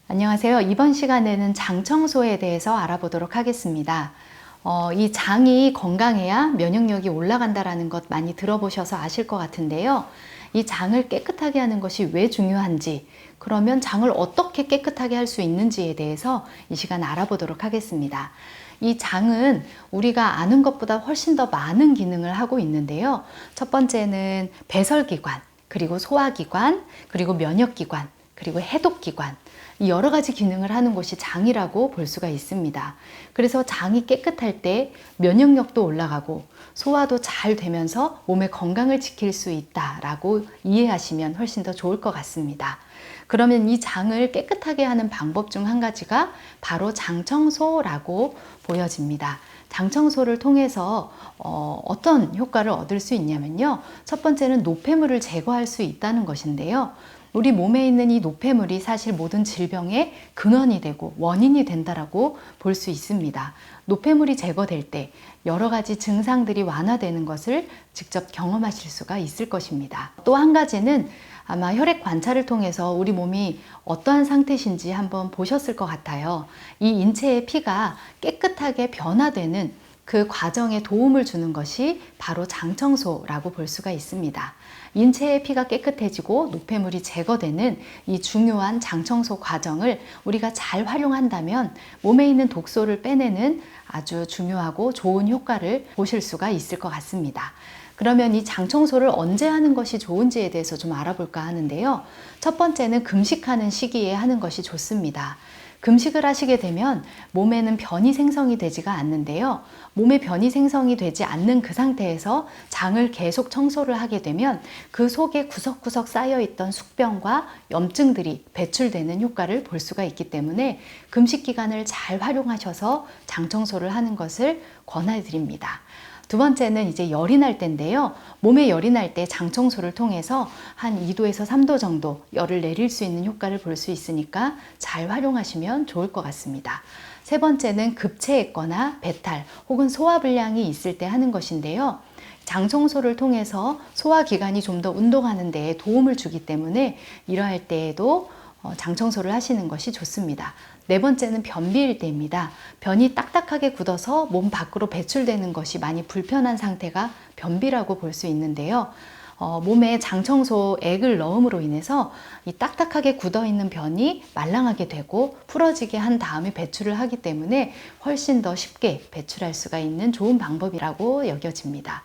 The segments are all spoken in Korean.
안녕하세요. 이번 시간에는 장 청소에 대해서 알아보도록 하겠습니다. 이 장이 건강해야 면역력이 올라간다는 것 많이 들어보셔서 아실 것 같은데요. 이 장을 깨끗하게 하는 것이 왜 중요한지, 그러면 장을 어떻게 깨끗하게 할 수 있는지에 대해서 이 시간 알아보도록 하겠습니다. 이 장은 우리가 아는 것보다 훨씬 더 많은 기능을 하고 있는데요. 첫 번째는 배설기관, 그리고 소화기관, 그리고 면역기관, 그리고 해독기관, 여러 가지 기능을 하는 곳이 장이라고 볼 수가 있습니다. 그래서 장이 깨끗할 때 면역력도 올라가고 소화도 잘 되면서 몸의 건강을 지킬 수 있다라고 이해하시면 훨씬 더 좋을 것 같습니다. 그러면 이 장을 깨끗하게 하는 방법 중 한 가지가 바로 장청소라고 보여집니다. 장청소를 통해서 어떤 효과를 얻을 수 있냐면요. 첫 번째는 노폐물을 제거할 수 있다는 것인데요. 우리 몸에 있는 이 노폐물이 사실 모든 질병의 근원이 되고 원인이 된다라고 볼 수 있습니다. 노폐물이 제거될 때 여러 가지 증상들이 완화되는 것을 직접 경험하실 수가 있을 것입니다. 또 한 가지는 아마 혈액 관찰을 통해서 우리 몸이 어떠한 상태신지 한번 보셨을 것 같아요. 이 인체의 피가 깨끗하게 변화되는 그 과정에 도움을 주는 것이 바로 장청소라고 볼 수가 있습니다. 인체의 피가 깨끗해지고 노폐물이 제거되는 이 중요한 장청소 과정을 우리가 잘 활용한다면 몸에 있는 독소를 빼내는 아주 중요하고 좋은 효과를 보실 수가 있을 것 같습니다. 그러면 이 장청소를 언제 하는 것이 좋은지에 대해서 좀 알아볼까 하는데요. 첫 번째는 금식하는 시기에 하는 것이 좋습니다. 금식을 하시게 되면 몸에는 변이 생성이 되지가 않는데요. 몸에 변이 생성이 되지 않는 그 상태에서 장을 계속 청소를 하게 되면 그 속에 구석구석 쌓여있던 숙병과 염증들이 배출되는 효과를 볼 수가 있기 때문에 금식 기간을 잘 활용하셔서 장 청소를 하는 것을 권해드립니다. 두 번째는 이제 열이 날 때인데요. 몸에 열이 날 때 장 청소를 통해서 한 2도에서 3도 정도 열을 내릴 수 있는 효과를 볼 수 있으니까 잘 활용하시면 좋을 것 같습니다. 세 번째는 급체했거나 배탈 혹은 소화불량이 있을 때 하는 것인데요. 장 청소를 통해서 소화기관이 좀 더 운동하는 데 도움을 주기 때문에 이러할 때에도 장 청소를 하시는 것이 좋습니다. 네 번째는 변비일 때입니다. 변이 딱딱하게 굳어서 몸 밖으로 배출되는 것이 많이 불편한 상태가 변비라고 볼 수 있는데요. 몸에 장청소액을 넣음으로 인해서 이 딱딱하게 굳어 있는 변이 말랑하게 되고 풀어지게 한 다음에 배출을 하기 때문에 훨씬 더 쉽게 배출할 수가 있는 좋은 방법이라고 여겨집니다.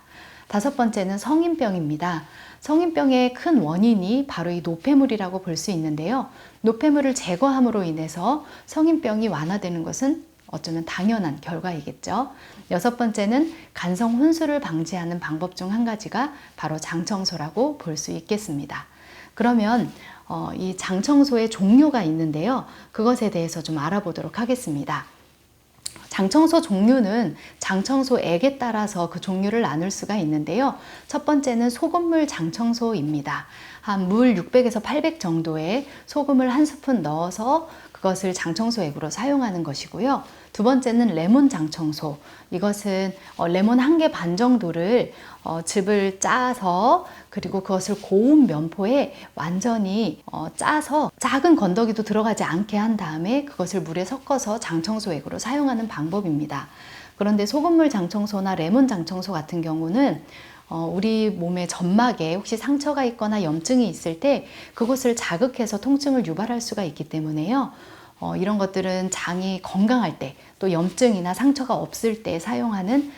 다섯 번째는 성인병입니다. 성인병의 큰 원인이 바로 이 노폐물이라고 볼 수 있는데요. 노폐물을 제거함으로 인해서 성인병이 완화되는 것은 어쩌면 당연한 결과이겠죠. 여섯 번째는 간성 혼수를 방지하는 방법 중 한 가지가 바로 장청소라고 볼 수 있겠습니다. 그러면 이 장청소의 종류가 있는데요. 그것에 대해서 좀 알아보도록 하겠습니다. 장청소 종류는 장청소액에 따라서 그 종류를 나눌 수가 있는데요. 첫 번째는 소금물 장청소입니다. 한 물 600에서 800 정도의 소금을 한 스푼 넣어서 그것을 장청소액으로 사용하는 것이고요. 두 번째는 레몬 장청소. 이것은 레몬 한 개 반 정도를 즙을 짜서 그리고 그것을 고운 면포에 완전히 짜서 작은 건더기도 들어가지 않게 한 다음에 그것을 물에 섞어서 장청소액으로 사용하는 방법입니다. 그런데 소금물 장청소나 레몬 장청소 같은 경우는 우리 몸의 점막에 혹시 상처가 있거나 염증이 있을 때 그것을 자극해서 통증을 유발할 수가 있기 때문에요. 이런 것들은 장이 건강할 때 또 염증이나 상처가 없을 때 사용하는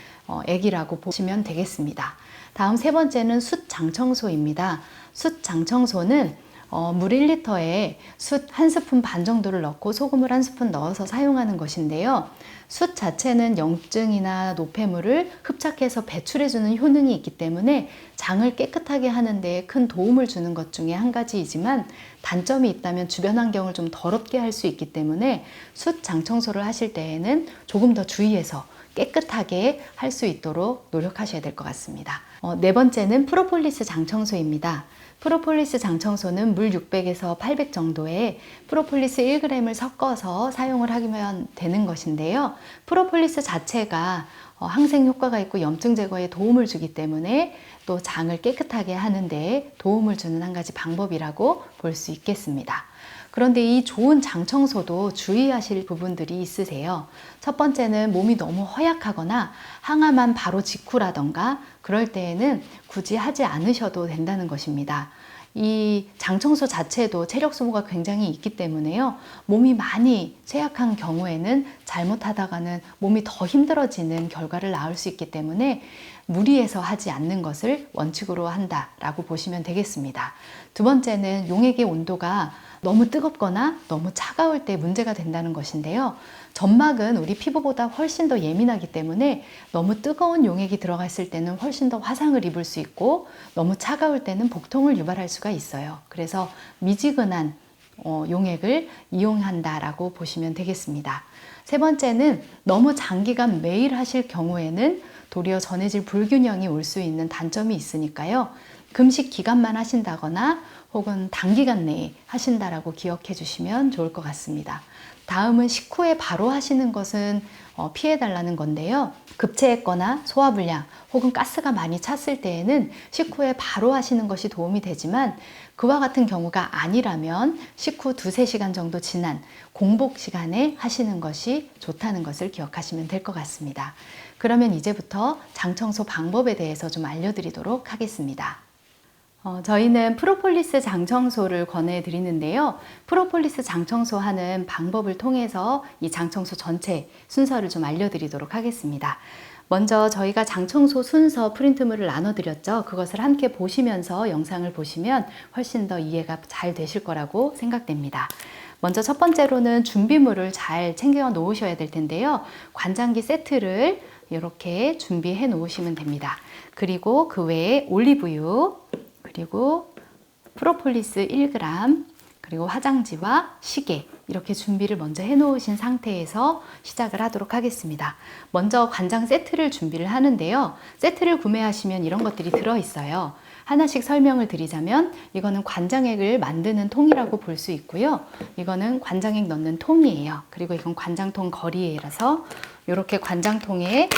액이라고 보시면 되겠습니다. 다음 세 번째는 숯 장청소입니다. 숯 장청소는 물 1리터에 숯 한 스푼 반 정도를 넣고 소금을 한 스푼 넣어서 사용하는 것인데요. 숯 자체는 염증이나 노폐물을 흡착해서 배출해주는 효능이 있기 때문에 장을 깨끗하게 하는 데 큰 도움을 주는 것 중에 한 가지이지만 단점이 있다면 주변 환경을 좀 더럽게 할 수 있기 때문에 숯 장청소를 하실 때에는 조금 더 주의해서 깨끗하게 할 수 있도록 노력하셔야 될 것 같습니다. 네 번째는 프로폴리스 장청소입니다. 프로폴리스 장청소는 물 600에서 800 정도의 프로폴리스 1g을 섞어서 사용을 하면 되는 것인데요. 프로폴리스 자체가 항생 효과가 있고 염증 제거에 도움을 주기 때문에 또 장을 깨끗하게 하는 데 도움을 주는 한 가지 방법이라고 볼 수 있겠습니다. 그런데 이 좋은 장 청소도 주의하실 부분들이 있으세요. 첫 번째는 몸이 너무 허약하거나 항암한 바로 직후라던가 그럴 때에는 굳이 하지 않으셔도 된다는 것입니다. 이 장 청소 자체도 체력 소모가 굉장히 있기 때문에요. 몸이 많이 쇠약한 경우에는 잘못하다가는 몸이 더 힘들어지는 결과를 낳을 수 있기 때문에 무리해서 하지 않는 것을 원칙으로 한다라고 보시면 되겠습니다. 두 번째는 용액의 온도가 너무 뜨겁거나 너무 차가울 때 문제가 된다는 것인데요. 점막은 우리 피부보다 훨씬 더 예민하기 때문에 너무 뜨거운 용액이 들어갔을 때는 훨씬 더 화상을 입을 수 있고 너무 차가울 때는 복통을 유발할 수가 있어요. 그래서 미지근한 용액을 이용한다라고 보시면 되겠습니다. 세 번째는 너무 장기간 매일 하실 경우에는 도리어 전해질 불균형이 올 수 있는 단점이 있으니까요. 금식 기간만 하신다거나 혹은 단기간 내에 하신다라고 기억해 주시면 좋을 것 같습니다. 다음은 식후에 바로 하시는 것은 피해달라는 건데요. 급체했거나 소화불량 혹은 가스가 많이 찼을 때에는 식후에 바로 하시는 것이 도움이 되지만 그와 같은 경우가 아니라면 식후 2-3시간 정도 지난 공복 시간에 하시는 것이 좋다는 것을 기억하시면 될 것 같습니다. 그러면 이제부터 장 청소 방법에 대해서 좀 알려드리도록 하겠습니다. 저희는 프로폴리스 장청소를 권해드리는데요. 프로폴리스 장청소하는 방법을 통해서 이 장청소 전체 순서를 좀 알려드리도록 하겠습니다. 먼저 저희가 장청소 순서 프린트물을 나눠드렸죠. 그것을 함께 보시면서 영상을 보시면 훨씬 더 이해가 잘 되실 거라고 생각됩니다. 먼저 첫 번째로는 준비물을 잘 챙겨 놓으셔야 될 텐데요. 관장기 세트를 이렇게 준비해 놓으시면 됩니다. 그리고 그 외에 올리브유, 그리고 프로폴리스 1g, 그리고 화장지와 시계 이렇게 준비를 먼저 해 놓으신 상태에서 시작을 하도록 하겠습니다. 먼저 관장 세트를 준비를 하는데요. 세트를 구매하시면 이런 것들이 들어있어요. 하나씩 설명을 드리자면 이거는 관장액을 만드는 통이라고 볼 수 있고요. 이거는 관장액 넣는 통이에요. 그리고 이건 관장통 거리에라서 이렇게 관장통에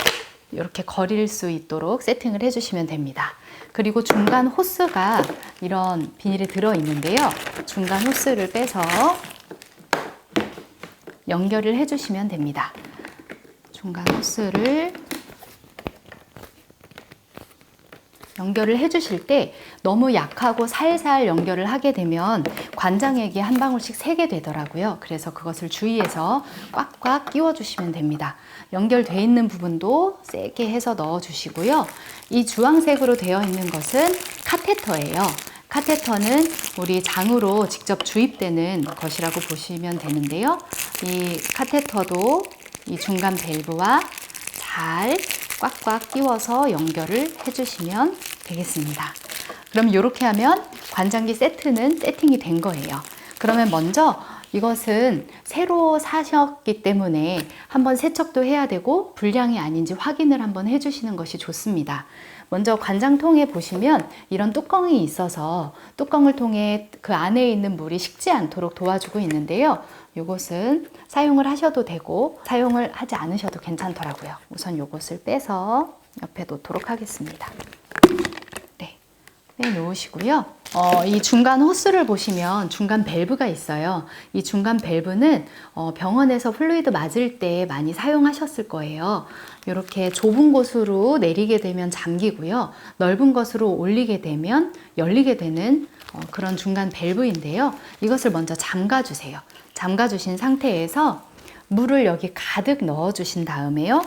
이렇게 거릴 수 있도록 세팅을 해주시면 됩니다. 그리고 중간 호스가 이런 비닐에 들어있는데요. 중간 호스를 빼서 연결을 해주시면 됩니다. 중간 호스를 연결을 해주실 때 너무 약하고 살살 연결을 하게 되면 관장액이 한 방울씩 새게 되더라고요. 그래서 그것을 주의해서 꽉꽉 끼워주시면 됩니다. 연결되어 있는 부분도 세게 해서 넣어주시고요. 이 주황색으로 되어 있는 것은 카테터예요. 카테터는 우리 장으로 직접 주입되는 것이라고 보시면 되는데요. 이 카테터도 이 중간 밸브와 잘 꽉꽉 끼워서 연결을 해주시면 되겠습니다. 그럼 이렇게 하면 관장기 세트는 세팅이 된 거예요. 그러면 먼저 이것은 새로 사셨기 때문에 한번 세척도 해야 되고 불량이 아닌지 확인을 한번 해주시는 것이 좋습니다. 먼저 관장통에 보시면 이런 뚜껑이 있어서 뚜껑을 통해 그 안에 있는 물이 식지 않도록 도와주고 있는데요. 이것은 사용을 하셔도 되고 사용을 하지 않으셔도 괜찮더라고요. 우선 이것을 빼서 옆에 놓도록 하겠습니다. 네, 빼놓으시고요. 이 중간 호스를 보시면 중간 밸브가 있어요. 이 중간 밸브는 병원에서 플루이드 맞을 때 많이 사용하셨을 거예요. 이렇게 좁은 곳으로 내리게 되면 잠기고요. 넓은 곳으로 올리게 되면 열리게 되는 그런 중간 밸브인데요. 이것을 먼저 잠가 주세요. 잠가 주신 상태에서 물을 여기 가득 넣어 주신 다음에요.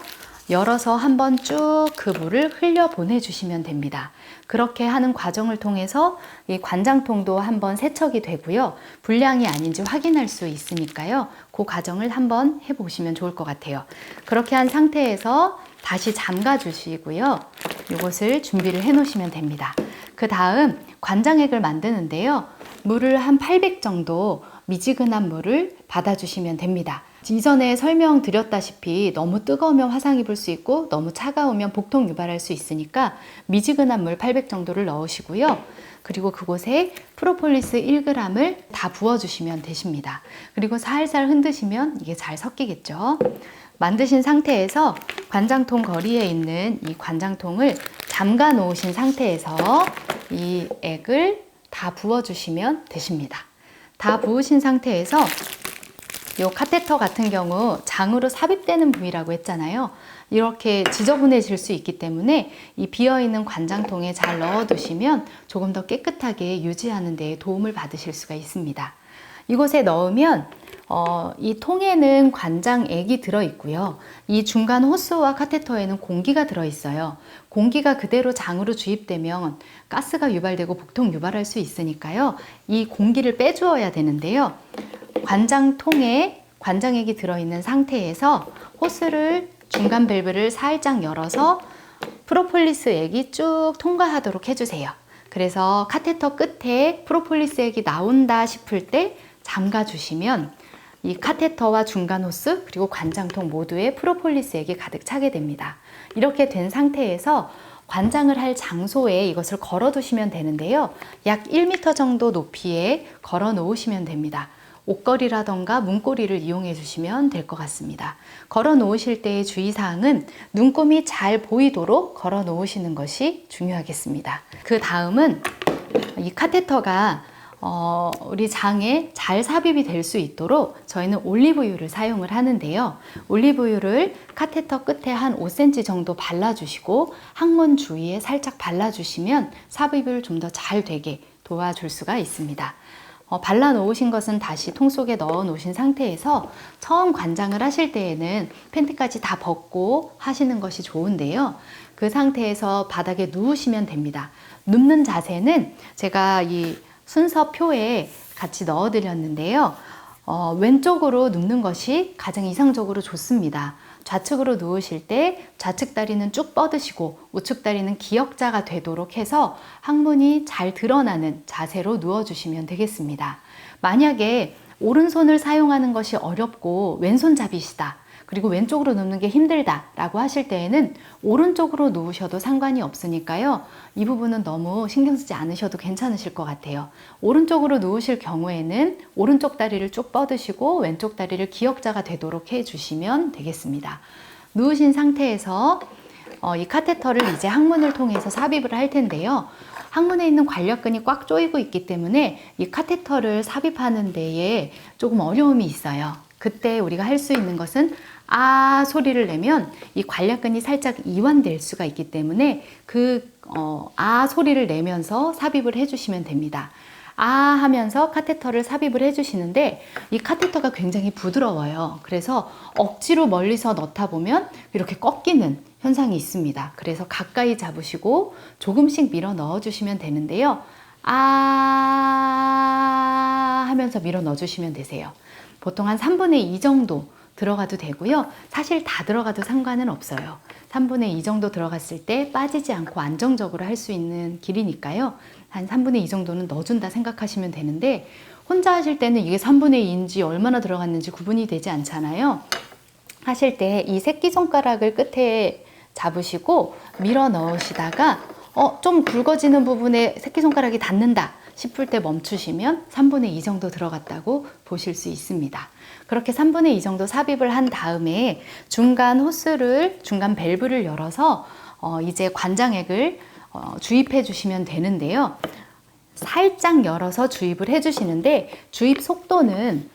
열어서 한번 쭉 그 물을 흘려 보내주시면 됩니다. 그렇게 하는 과정을 통해서 이 관장통도 한번 세척이 되고요. 불량이 아닌지 확인할 수 있으니까요. 그 과정을 한번 해보시면 좋을 것 같아요. 그렇게 한 상태에서 다시 잠가 주시고요. 이것을 준비를 해 놓으시면 됩니다. 그 다음 관장액을 만드는데요. 물을 한 800 정도 미지근한 물을 받아주시면 됩니다. 이전에 설명드렸다시피 너무 뜨거우면 화상 입을 수 있고 너무 차가우면 복통 유발할 수 있으니까 미지근한 물 800 정도를 넣으시고요. 그리고 그곳에 프로폴리스 1g을 다 부어주시면 되십니다. 그리고 살살 흔드시면 이게 잘 섞이겠죠. 만드신 상태에서 관장통 거리에 있는 이 관장통을 잠가 놓으신 상태에서 이 액을 다 부어주시면 되십니다. 다 부으신 상태에서 이 카테터 같은 경우 장으로 삽입되는 부위라고 했잖아요. 이렇게 지저분해질 수 있기 때문에 이 비어있는 관장통에 잘 넣어두시면 조금 더 깨끗하게 유지하는 데 도움을 받으실 수가 있습니다. 이곳에 넣으면 이 통에는 관장액이 들어있고요. 이 중간 호스와 카테터에는 공기가 들어있어요. 공기가 그대로 장으로 주입되면 가스가 유발되고 복통 유발할 수 있으니까요. 이 공기를 빼주어야 되는데요. 관장통에 관장액이 들어있는 상태에서 호스를 중간 밸브를 살짝 열어서 프로폴리스 액이 쭉 통과하도록 해주세요. 그래서 카테터 끝에 프로폴리스 액이 나온다 싶을 때 잠가 주시면 이 카테터와 중간 호스 그리고 관장통 모두에 프로폴리스 액이 가득 차게 됩니다. 이렇게 된 상태에서 관장을 할 장소에 이것을 걸어 두시면 되는데요. 약 1m 정도 높이에 걸어 놓으시면 됩니다. 옷걸이라던가 문고리를 이용해 주시면 될 것 같습니다. 걸어 놓으실 때의 주의사항은 눈금이 잘 보이도록 걸어 놓으시는 것이 중요하겠습니다. 그 다음은 이 카테터가 우리 장에 잘 삽입이 될 수 있도록 저희는 올리브유를 사용을 하는데요. 올리브유를 카테터 끝에 한 5cm 정도 발라주시고 항문 주위에 살짝 발라주시면 삽입을 좀 더 잘 되게 도와줄 수가 있습니다. 발라 놓으신 것은 다시 통 속에 넣어 놓으신 상태에서 처음 관장을 하실 때에는 팬티까지 다 벗고 하시는 것이 좋은데요. 그 상태에서 바닥에 누우시면 됩니다. 눕는 자세는 제가 이 순서표에 같이 넣어 드렸는데요. 왼쪽으로 눕는 것이 가장 이상적으로 좋습니다. 좌측으로 누우실 때 좌측 다리는 쭉 뻗으시고 우측 다리는 기역자가 되도록 해서 항문이 잘 드러나는 자세로 누워주시면 되겠습니다. 만약에 오른손을 사용하는 것이 어렵고 왼손잡이시다. 그리고 왼쪽으로 눕는 게 힘들다 라고 하실 때에는 오른쪽으로 누우셔도 상관이 없으니까요. 이 부분은 너무 신경 쓰지 않으셔도 괜찮으실 것 같아요. 오른쪽으로 누우실 경우에는 오른쪽 다리를 쭉 뻗으시고 왼쪽 다리를 기역자가 되도록 해주시면 되겠습니다. 누우신 상태에서 이 카테터를 이제 항문을 통해서 삽입을 할 텐데요. 항문에 있는 관략근이 꽉 조이고 있기 때문에 이 카테터를 삽입하는 데에 조금 어려움이 있어요. 그때 우리가 할 수 있는 것은 아 소리를 내면 이 관략근이 살짝 이완될 수가 있기 때문에 아 소리를 내면서 삽입을 해주시면 됩니다. 아 하면서 카테터를 삽입을 해주시는데 이 카테터가 굉장히 부드러워요. 그래서 억지로 멀리서 넣다 보면 이렇게 꺾이는 현상이 있습니다. 그래서 가까이 잡으시고 조금씩 밀어 넣어주시면 되는데요. 아 하면서 밀어 넣어주시면 되세요. 보통 한 3분의 2 정도 들어가도 되고요. 사실 다 들어가도 상관은 없어요. 3분의 2 정도 들어갔을 때 빠지지 않고 안정적으로 할 수 있는 길이니까요. 한 3분의 2 정도는 넣어준다 생각하시면 되는데 혼자 하실 때는 이게 3분의 2인지 얼마나 들어갔는지 구분이 되지 않잖아요. 하실 때 이 새끼손가락을 끝에 잡으시고 밀어 넣으시다가 좀 굵어지는 부분에 새끼손가락이 닿는다 싶을 때 멈추시면 3분의 2 정도 들어갔다고 보실 수 있습니다. 그렇게 3분의 2 정도 삽입을 한 다음에 중간 호스를, 중간 밸브를 열어서 이제 관장액을 주입해 주시면 되는데요. 살짝 열어서 주입을 해 주시는데 주입 속도는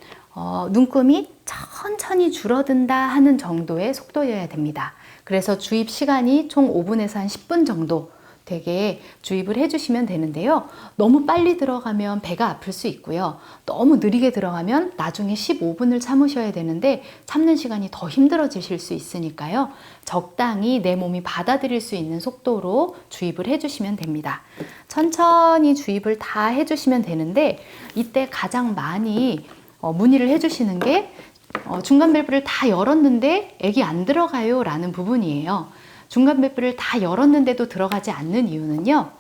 눈금이 천천히 줄어든다 하는 정도의 속도여야 됩니다. 그래서 주입 시간이 총 5분에서 한 10분 정도 되게 주입을 해주시면 되는데요. 너무 빨리 들어가면 배가 아플 수 있고요. 너무 느리게 들어가면 나중에 15분을 참으셔야 되는데 참는 시간이 더 힘들어지실 수 있으니까요. 적당히 내 몸이 받아들일 수 있는 속도로 주입을 해주시면 됩니다. 천천히 주입을 다 해주시면 되는데 이때 가장 많이 문의를 해주시는 게 중간 밸브를 다 열었는데 액이 안 들어가요 라는 부분이에요. 중간 밸브를 다 열었는데도 들어가지 않는 이유는요.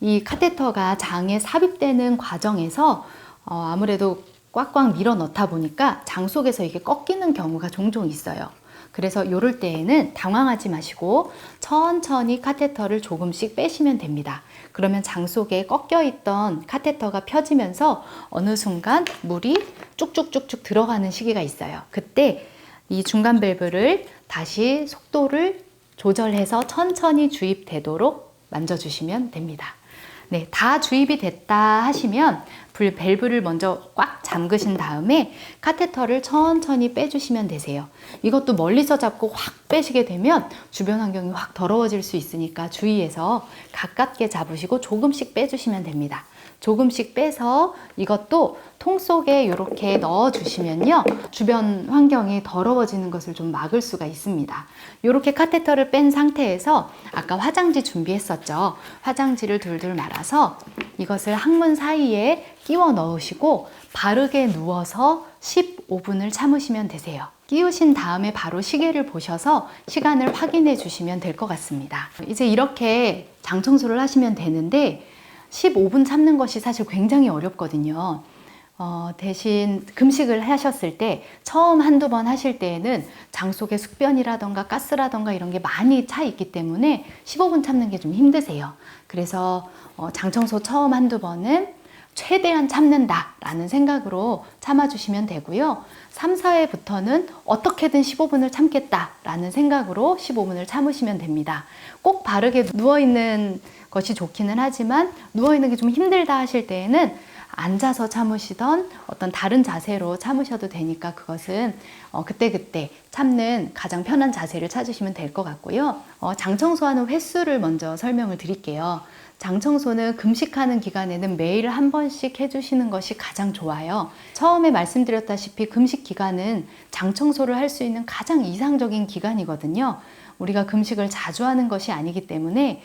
이 카테터가 장에 삽입되는 과정에서 아무래도 꽉꽉 밀어 넣다 보니까 장 속에서 이게 꺾이는 경우가 종종 있어요. 그래서 이럴 때에는 당황하지 마시고 천천히 카테터를 조금씩 빼시면 됩니다. 그러면 장 속에 꺾여 있던 카테터가 펴지면서 어느 순간 물이 쭉쭉쭉쭉 들어가는 시기가 있어요. 그때 이 중간 밸브를 다시 속도를 조절해서 천천히 주입되도록 만져주시면 됩니다. 네, 다 주입이 됐다 하시면 밸브를 먼저 꽉 잠그신 다음에 카테터를 천천히 빼주시면 되세요. 이것도 멀리서 잡고 확 빼시게 되면 주변 환경이 확 더러워질 수 있으니까 주의해서 가깝게 잡으시고 조금씩 빼주시면 됩니다. 조금씩 빼서 이것도 통 속에 이렇게 넣어주시면요, 주변 환경이 더러워지는 것을 좀 막을 수가 있습니다. 이렇게 카테터를 뺀 상태에서 아까 화장지 준비했었죠. 화장지를 둘둘 말아서 이것을 항문 사이에 끼워 넣으시고 바르게 누워서 15분을 참으시면 되세요. 끼우신 다음에 바로 시계를 보셔서 시간을 확인해 주시면 될 것 같습니다. 이제 이렇게 장 청소를 하시면 되는데 15분 참는 것이 사실 굉장히 어렵거든요. 대신 금식을 하셨을 때 처음 한두 번 하실 때에는 장 속에 숙변이라던가 가스라던가 이런 게 많이 차 있기 때문에 15분 참는 게 좀 힘드세요. 그래서 장 청소 처음 한두 번은 최대한 참는다 라는 생각으로 참아주시면 되고요. 3, 4회부터는 어떻게든 15분을 참겠다 라는 생각으로 15분을 참으시면 됩니다. 꼭 바르게 누워있는 것이 좋기는 하지만 누워있는 게 좀 힘들다 하실 때에는 앉아서 참으시던 어떤 다른 자세로 참으셔도 되니까 그것은 그때그때 참는 가장 편한 자세를 찾으시면 될 것 같고요. 장 청소하는 횟수를 먼저 설명을 드릴게요. 장 청소는 금식하는 기간에는 매일 한 번씩 해주시는 것이 가장 좋아요. 처음에 말씀드렸다시피 금식 기간은 장 청소를 할 수 있는 가장 이상적인 기간이거든요. 우리가 금식을 자주 하는 것이 아니기 때문에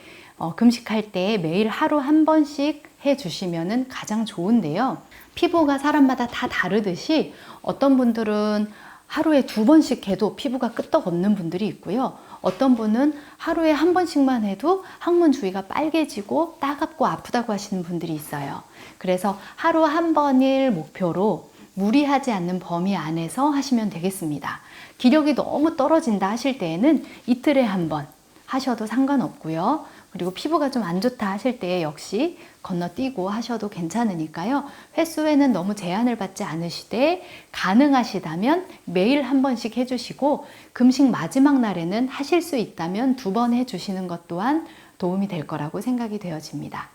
금식할 때 매일 하루 한 번씩 해주시면 가장 좋은데요. 피부가 사람마다 다 다르듯이 어떤 분들은 하루에 2번씩 해도 피부가 끄떡없는 분들이 있고요. 어떤 분은 하루에 한 번씩만 해도 항문 주위가 빨개지고 따갑고 아프다고 하시는 분들이 있어요. 그래서 하루 한 번을 목표로 무리하지 않는 범위 안에서 하시면 되겠습니다. 기력이 너무 떨어진다 하실 때에는 이틀에 한 번 하셔도 상관없고요. 그리고 피부가 좀 안 좋다 하실 때 역시 건너뛰고 하셔도 괜찮으니까요. 횟수에는 너무 제한을 받지 않으시되 가능하시다면 매일 한 번씩 해주시고 금식 마지막 날에는 하실 수 있다면 2번 해주시는 것 또한 도움이 될 거라고 생각이 되어집니다.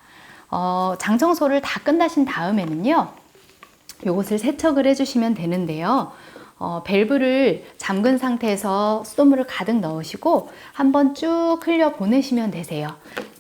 장 청소를 다 끝나신 다음에는요, 요것을 세척을 해주시면 되는데요. 밸브를 잠근 상태에서 수돗물을 가득 넣으시고 한번 쭉 흘려 보내시면 되세요.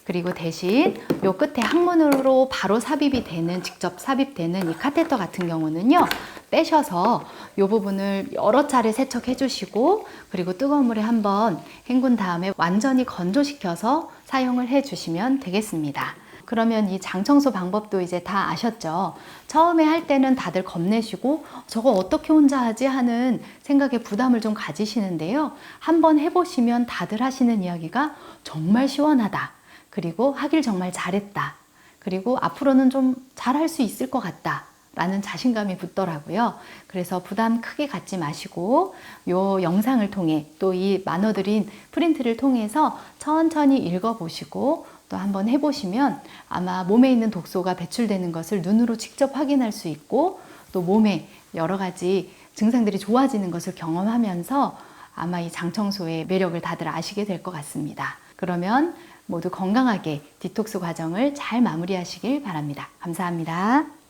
그리고 대신 요 끝에 항문으로 바로 삽입이 되는, 직접 삽입되는 이 카테터 같은 경우는요, 빼셔서 이 부분을 여러 차례 세척해 주시고 그리고 뜨거운 물에 한번 헹군 다음에 완전히 건조시켜서 사용을 해 주시면 되겠습니다. 그러면 이 장 청소 방법도 이제 다 아셨죠? 처음에 할 때는 다들 겁내시고 저거 어떻게 혼자 하지 하는 생각에 부담을 좀 가지시는데요. 한번 해보시면 다들 하시는 이야기가 정말 시원하다. 그리고 하길 정말 잘했다. 그리고 앞으로는 좀 잘할 수 있을 것 같다. 라는 자신감이 붙더라고요. 그래서 부담 크게 갖지 마시고 요 영상을 통해 또 이 나눠드린 프린트를 통해서 천천히 읽어보시고 또 한번 해보시면 아마 몸에 있는 독소가 배출되는 것을 눈으로 직접 확인할 수 있고 또 몸에 여러 가지 증상들이 좋아지는 것을 경험하면서 아마 이 장 청소의 매력을 다들 아시게 될 것 같습니다. 그러면 모두 건강하게 디톡스 과정을 잘 마무리하시길 바랍니다. 감사합니다.